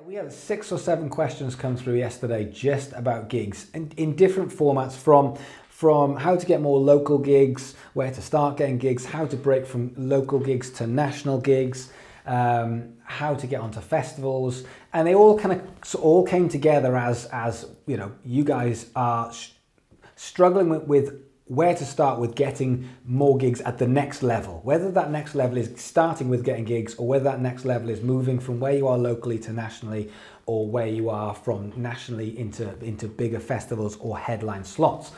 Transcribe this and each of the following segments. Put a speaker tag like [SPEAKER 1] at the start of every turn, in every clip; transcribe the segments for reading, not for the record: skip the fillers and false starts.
[SPEAKER 1] We had 6 or 7 questions come through yesterday just about gigs and in different formats, from how to get more local gigs, where to start getting gigs, how to break from local gigs to national gigs, how to get onto festivals, and they all all came together as you know, you guys are struggling with where to start with getting more gigs at the next level. Whether that next level is starting with getting gigs, or whether that next level is moving from where you are locally to nationally, or where you are from nationally into bigger festivals or headline slots.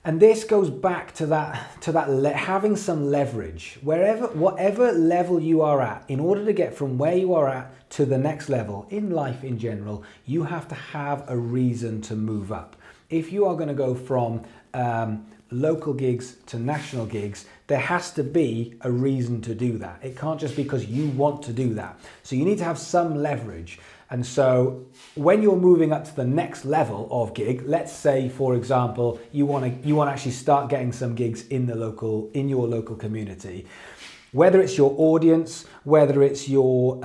[SPEAKER 1] And this goes back to having some leverage. Whatever level you are at, in order to get from where you are at to the next level in life in general, you have to have a reason to move up. If you are going to go from local gigs to national gigs, there has to be a reason to do that. It can't just be because you want to do that. So you need to have some leverage. And so when you're moving up to the next level of gig, let's say, for example, you want to actually start getting some gigs in your local community, whether it's your audience, whether it's your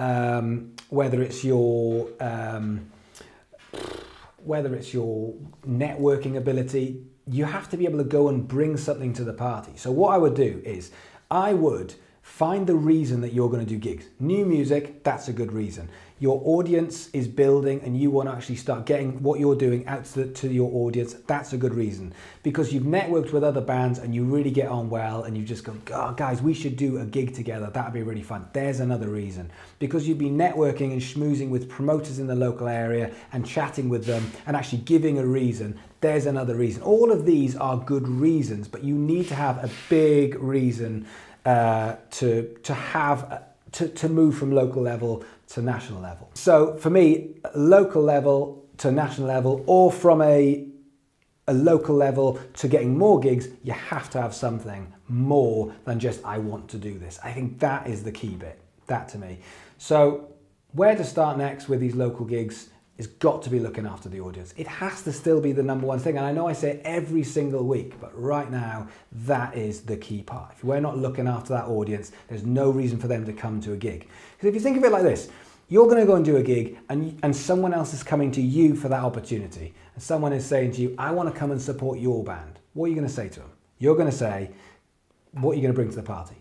[SPEAKER 1] networking ability, you have to be able to go and bring something to the party. So what I would do is I would find the reason that you're going to do gigs. New music, that's a good reason. Your audience is building and you want to actually start getting what you're doing out to your audience, that's a good reason. Because you've networked with other bands and you really get on well and you just go, oh, guys, we should do a gig together, that'd be really fun. There's another reason. Because you've been networking and schmoozing with promoters in the local area and chatting with them and actually giving a reason, there's another reason. All of these are good reasons, but you need to have a big reason to move from local level to national level. So for me, local level to national level, or from a local level to getting more gigs, you have to have something more than just, I want to do this. I think that is the key bit, that to me. So where to start next with these local gigs is got to be looking after the audience. It has to still be the #1 thing. And I know I say it every single week, but right now, that is the key part. If we're not looking after that audience, there's no reason for them to come to a gig. Because if you think of it like this, you're going to go and do a gig and someone else is coming to you for that opportunity. And someone is saying to you, I want to come and support your band. What are you going to say to them? You're going to say, what are you going to bring to the party?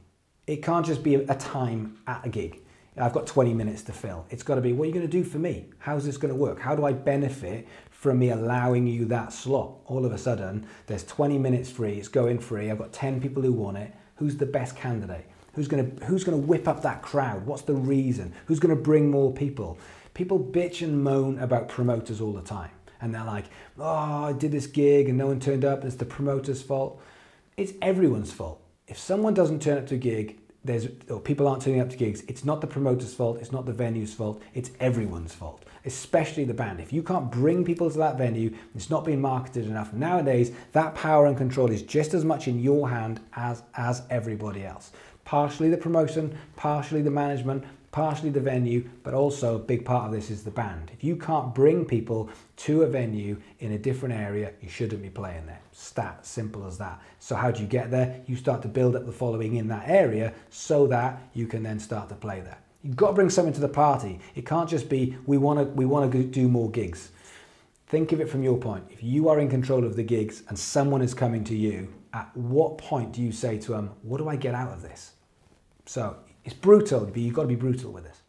[SPEAKER 1] It can't just be a time at a gig. I've got 20 minutes to fill. It's got to be, what are you going to do for me? How's this going to work? How do I benefit from me allowing you that slot? All of a sudden, there's 20 minutes free. It's going free. I've got 10 people who want it. Who's the best candidate? Who's going to whip up that crowd? What's the reason? Who's going to bring more people? People bitch and moan about promoters all the time. And they're like, oh, I did this gig and no one turned up. It's the promoter's fault. It's everyone's fault. If someone doesn't turn up to a gig, or people aren't turning up to gigs, it's not the promoter's fault, it's not the venue's fault, it's everyone's fault, especially the band. If you can't bring people to that venue, it's not being marketed enough. Nowadays, that power and control is just as much in your hand as everybody else. Partially the promotion, partially the management, partially the venue, but also a big part of this is the band. If you can't bring people to a venue in a different area, you shouldn't be playing there. Stat, simple as that. So how do you get there? You start to build up the following in that area so that you can then start to play there. You've got to bring something to the party. It can't just be, we want to do more gigs. Think of it from your point. If you are in control of the gigs and someone is coming to you, at what point do you say to them, what do I get out of this? So it's brutal, but you've got to be brutal with this.